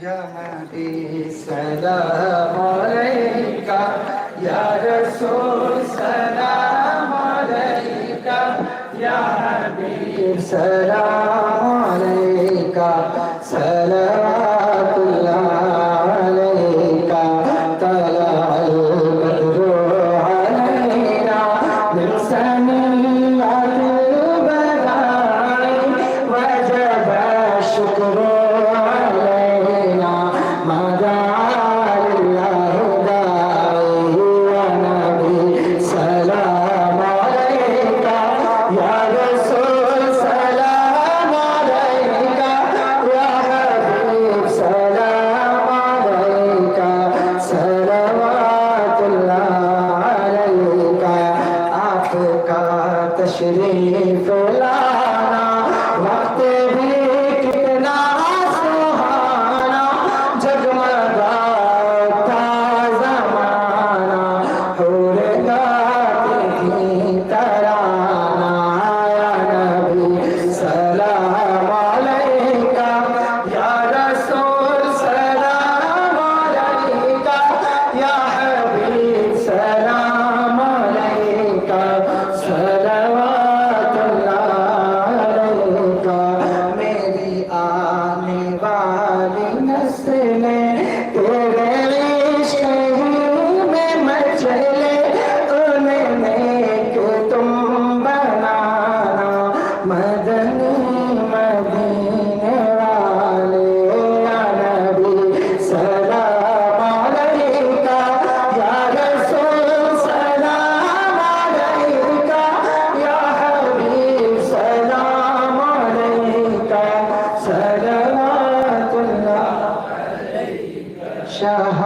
या नबी सलाम अलैका, या रसूल सलाम अलैका, या हबीब सलाम अलैका, सलावतुल्लाह अलैका, तलअल बद्रु अलैना मिन सनियातिल बदाई, वजब शुक्र तशरीफ लाना वक्त भी कितना सुहाना, जगमगाता ज़माना हुर गाती थी तराना। या नबी सलाम अलैका, या रसूल सलाम अलैका, या हबीब सलाम अलैका, शाह